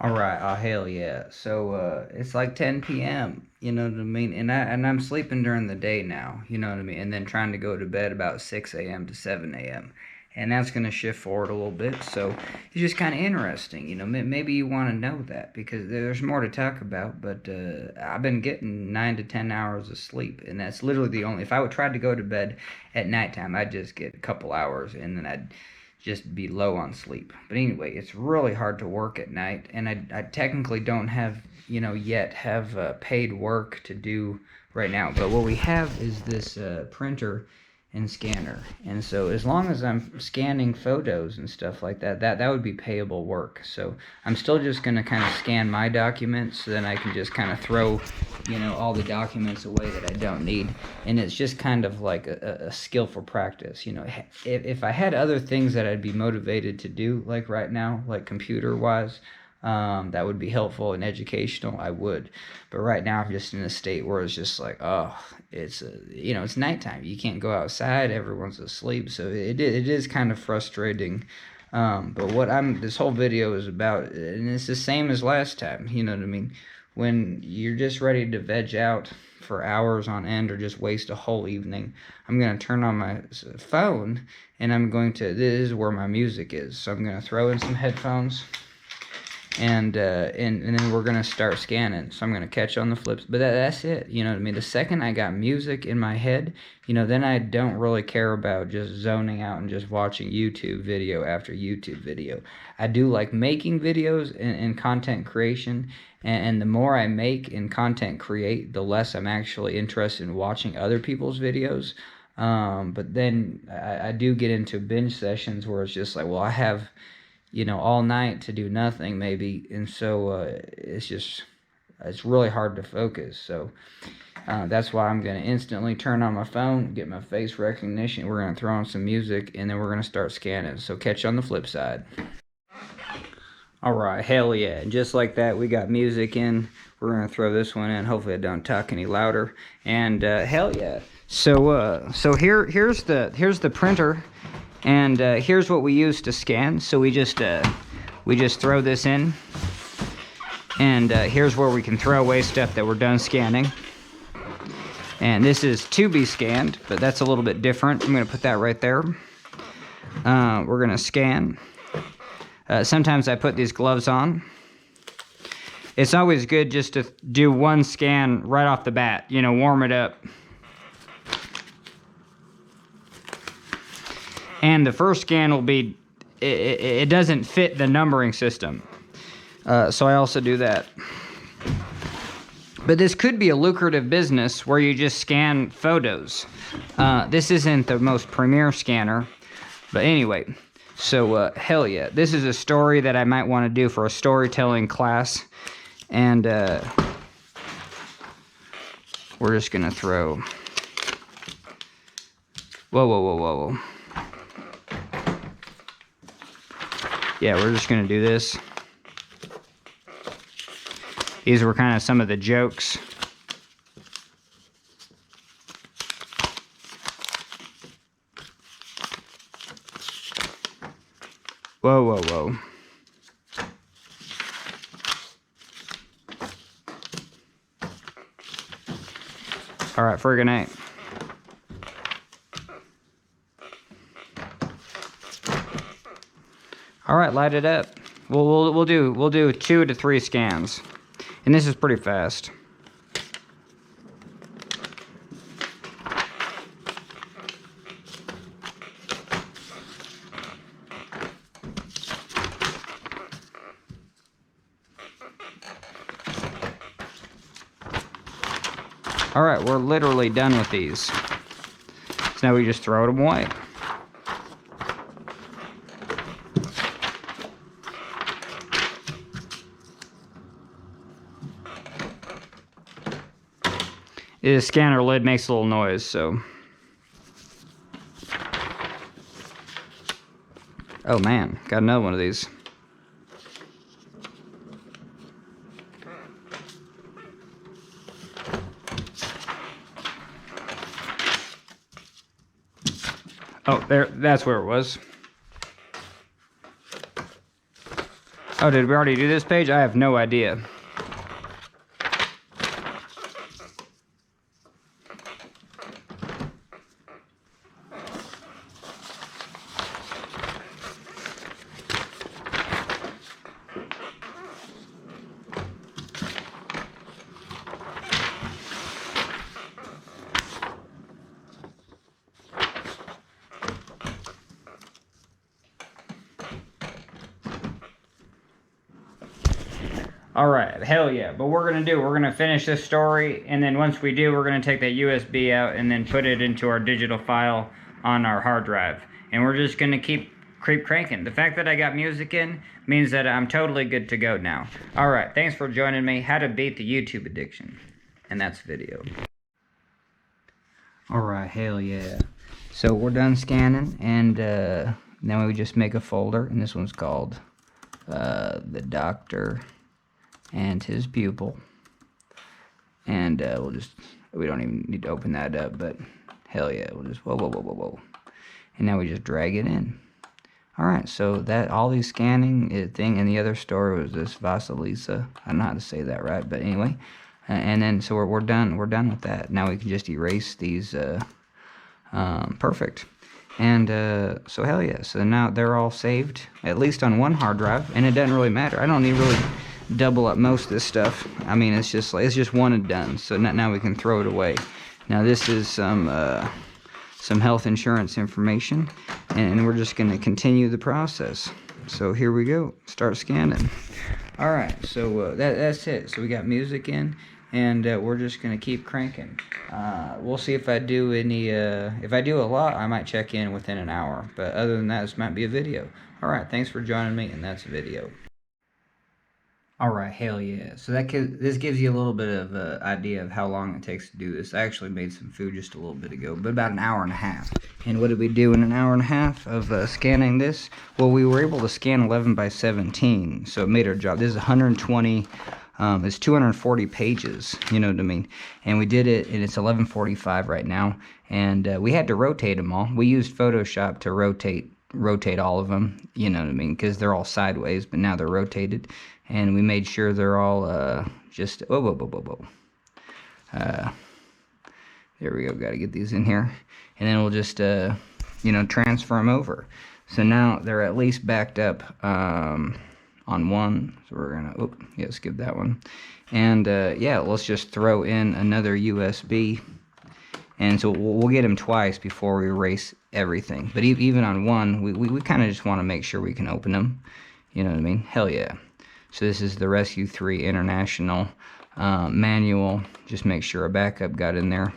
All right, oh hell yeah. So it's like 10 p.m., you know what I mean? And I'm sleeping during the day now, you know what I mean? And then trying to go to bed about 6 a.m. to 7 a.m. And that's going to shift forward a little bit. So it's just kind of interesting, you know. Maybe you want to know that because there's more to talk about, but I've been getting 9 to 10 hours of sleep, and that's literally the only. If I would try to go to bed at nighttime, I'd just get a couple hours and then I'd just be low on sleep. But anyway, it's really hard to work at night, and I technically don't have, yet have paid work to do right now. But what we have is this printer and scanner, and so as long as I'm scanning photos and stuff like that, that would be payable work. So I'm still just gonna kind of scan my documents, so then I can just kind of throw, all the documents away that I don't need, and it's just kind of like a skillful practice. If I had other things that I'd be motivated to do, like right now, like computer wise, that would be helpful and educational, I would. But right now I'm just in a state where it's just like, oh, it's nighttime, you can't go outside, everyone's asleep, so it is kind of frustrating. But what this whole video is about, and it's the same as last time, you know what I mean? When you're just ready to veg out for hours on end or just waste a whole evening, I'm going to turn on my phone and this is where my music is. So I'm going to throw in some headphones and then we're gonna start scanning. So I'm gonna catch on the flips, but that's it. You know what I mean? The second I got music in my head, then I don't really care about just zoning out and just watching YouTube video after YouTube video. I do like making videos and content creation, and the more I make and content create, the less I'm actually interested in watching other people's videos. But then I do get into binge sessions where it's just like, well, I have all night to do nothing maybe, and so it's really hard to focus. So that's why I'm going to instantly turn on my phone, get my face recognition, we're going to throw on some music, and then we're going to start scanning. So catch you on the flip side. All right, hell yeah. And just like that, we got music in. We're going to throw this one in. Hopefully I don't talk any louder. And hell yeah. So here's the printer. And here's what we use to scan. So we just throw this in, and here's where we can throw away stuff that we're done scanning. And this is to be scanned, but that's a little bit different. I'm gonna put that right there. We're gonna scan. Sometimes I put these gloves on. It's always good just to do one scan right off the bat, warm it up. And the first scan will be, it doesn't fit the numbering system. So I also do that. But this could be a lucrative business where you just scan photos. This isn't the most premier scanner. But anyway, so hell yeah. This is a story that I might want to do for a storytelling class. And we're just going to throw... Whoa. Yeah, we're just gonna do this. These were kind of some of the jokes. Whoa. All right, for good night. All right, light it up. We'll do 2 to 3 scans, and this is pretty fast. All right, we're literally done with these. So now we just throw them away. The scanner lid makes a little noise, so. Oh man, got another one of these. Oh, there, that's where it was. Oh, did we already do this page? I have no idea. Alright, hell yeah. But we're going to finish this story, and then once we do, we're going to take that USB out and then put it into our digital file on our hard drive. And we're just going to keep cranking. The fact that I got music in means that I'm totally good to go now. Alright, thanks for joining me. How to beat the YouTube addiction. And that's video. Alright, hell yeah. So we're done scanning, and now we just make a folder, and this one's called The Doctor and His Pupil. And we don't even need to open that up, but hell yeah, we'll just, whoa. And now we just drag it in. Alright, so that, all these scanning thing in the other story was this Vasilisa. I don't know how to say that right, but anyway. And then, so we're done with that. Now we can just erase these, perfect. And so hell yeah, so now they're all saved, at least on one hard drive, and it doesn't really matter. I don't need really double up most of this stuff. I mean, it's just one and done. So now we can throw it away. Now this is some health insurance information, and we're just going to continue the process. So here we go. Start scanning. All right. So that's it. So we got music in, and we're just going to keep cranking. We'll see if I do any. If I do a lot, I might check in within an hour. But other than that, this might be a video. All right. Thanks for joining me, and that's a video. Alright, hell yeah. So this gives you a little bit of an idea of how long it takes to do this. I actually made some food just a little bit ago, but about an hour and a half. And what did we do in an hour and a half of scanning this? Well, we were able to scan 11 by 17, so it made our job. This is 120, it's 240 pages, you know what I mean? And we did it, and it's 11:45 right now, and we had to rotate them all. We used Photoshop to rotate all of them, you know what I mean, because they're all sideways, but now they're rotated. And we made sure they're all just there we go. Got to get these in here, and then we'll just transfer them over. So now they're at least backed up on one. So we're gonna skip that one, and yeah, let's just throw in another USB, and so we'll get them twice before we erase everything. But even on one, we kind of just want to make sure we can open them. You know what I mean? Hell yeah. So this is the Rescue 3 International manual. Just make sure a backup got in there.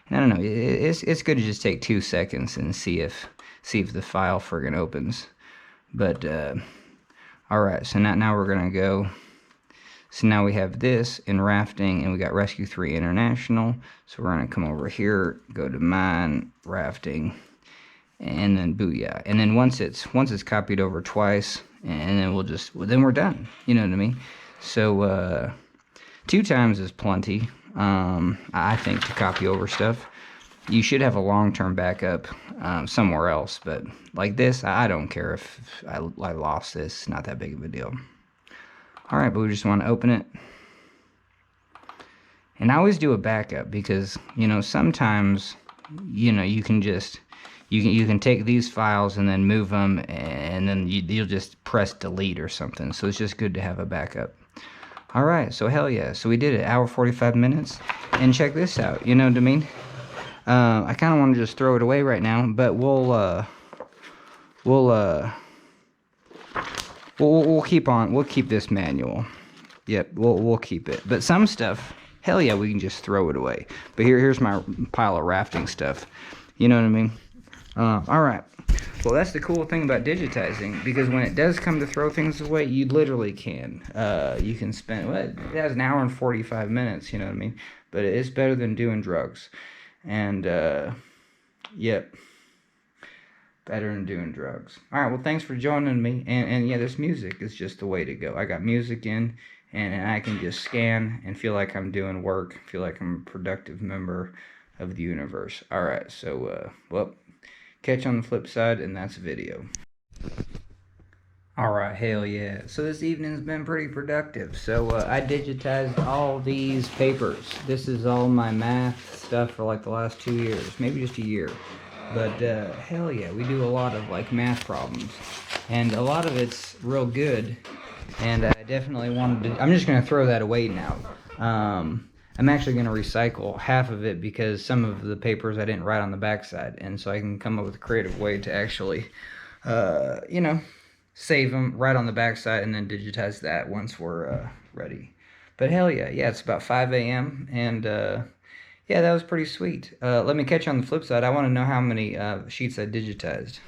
And I don't know, it's good to just take 2 seconds and see if the file friggin' opens. But alright, so now we're gonna go. So now we have this in rafting, and we got Rescue 3 International. So we're gonna come over here, go to mine, rafting, and then booyah. And then once it's copied over twice, and then then we're done. You know what I mean? So 2 times is plenty, I think, to copy over stuff. You should have a long-term backup somewhere else, but like this, I don't care if I lost this. It's not that big of a deal. All right, but we just want to open it. And I always do a backup because, sometimes, you can just... You can take these files and then move them, and then you'll just press delete or something. So it's just good to have a backup. All right, so hell yeah. So we did it, hour 45 minutes. And check this out, you know what I mean? I kind of want to just throw it away right now, but we'll keep this manual. Yep, we'll keep it. But some stuff, hell yeah, we can just throw it away. But here's my pile of rafting stuff. You know what I mean? Alright, well that's the cool thing about digitizing, because when it does come to throw things away, you literally can. You can spend, it has an hour and 45 minutes, you know what I mean? But it's better than doing drugs. And, yep, better than doing drugs. Alright, well thanks for joining me, and yeah, this music is just the way to go. I got music in, and I can just scan and feel like I'm doing work, feel like I'm a productive member of the universe. Alright, so, well... catch on the flip side, and that's video. Alright, hell yeah. So this evening's been pretty productive. So I digitized all these papers. This is all my math stuff for like the last 2 years, maybe just a year. But hell yeah, we do a lot of like math problems. And a lot of it's real good. And I definitely wanted to, I'm just going to throw that away now. I'm actually going to recycle half of it because some of the papers I didn't write on the backside. And so I can come up with a creative way to actually, you know, save them right on the backside and then digitize that once we're ready. But hell yeah, it's about 5 a.m. and yeah, that was pretty sweet. Let me catch you on the flip side. I want to know how many sheets I digitized.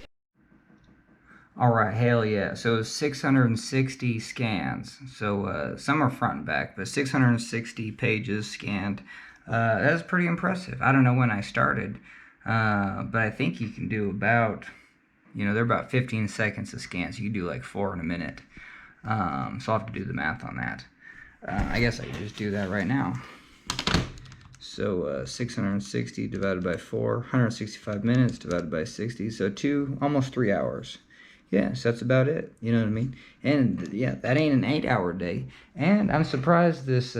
All right, hell yeah. So 660 scans. So some are front and back, but 660 pages scanned. That's pretty impressive. I don't know when I started, but I think you can do about, they're about 15 seconds to scan, so you do like 4 in a minute. So I'll have to do the math on that. I guess I can just do that right now. So 660 divided by 4, 165 minutes divided by 60, so almost 3 hours. Yes, that's about it. You know what I mean? And yeah, that ain't an 8-hour day. And I'm surprised this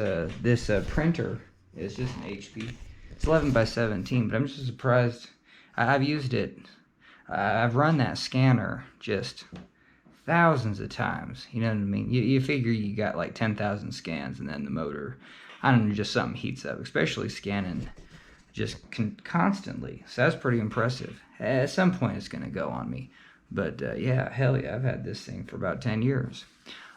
printer is just an HP. It's 11 by 17, but I'm just surprised. I've used it. I've run that scanner just thousands of times. You know what I mean? You figure you got like 10,000 scans, and then the motor, I don't know, just something heats up, especially scanning just constantly. So that's pretty impressive. At some point, it's going to go on me. But yeah, hell yeah, I've had this thing for about 10 years.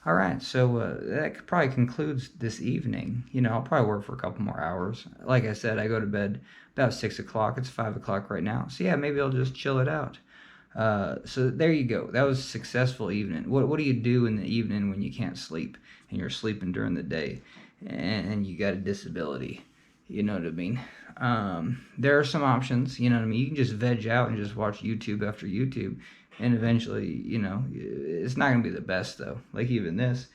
All right, so that probably concludes this evening. I'll probably work for a couple more hours. Like I said, I go to bed about 6 o'clock. It's 5 o'clock right now. So yeah, maybe I'll just chill it out. So there you go. That was a successful evening. What do you do in the evening when you can't sleep and you're sleeping during the day and you got a disability? You know what I mean? There are some options. You know what I mean? You can just veg out and just watch YouTube after YouTube. And eventually, it's not going to be the best, though. Like, even this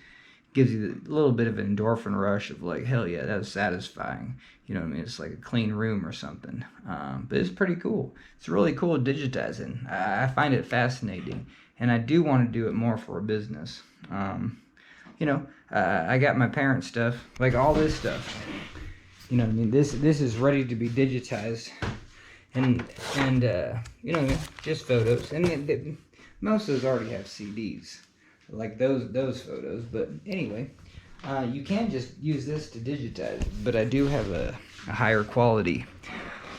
gives you a little bit of an endorphin rush of, like, hell yeah, that was satisfying. You know what I mean? It's like a clean room or something. But it's pretty cool. It's really cool digitizing. I find it fascinating. And I do want to do it more for a business. I got my parents' stuff, like all this stuff. You know what I mean? This is ready to be digitized. And just photos, and most of those already have CDs, like those photos. But anyway, you can just use this to digitize. But I do have a higher quality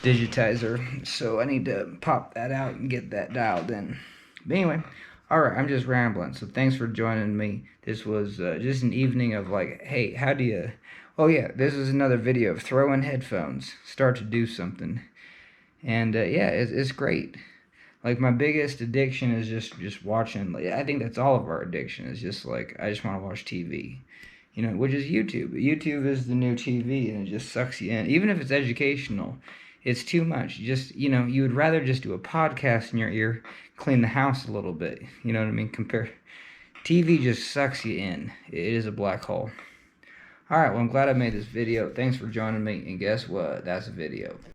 digitizer, so I need to pop that out and get that dialed in. But anyway, all right, I'm just rambling. So thanks for joining me. This was just an evening of like, hey, how do you? Oh yeah, this is another video of throw in headphones, start to do something. And yeah, it's great. Like, my biggest addiction is just watching. Like, I think that's all of our addiction, is just like, I just want to watch TV, which is YouTube. YouTube is the new TV, and it just sucks you in. Even if it's educational, it's too much. You would rather just do a podcast in your ear, clean the house a little bit. You know what I mean? TV just sucks you in. It is a black hole. All right, well, I'm glad I made this video. Thanks for joining me, and guess what? That's a video.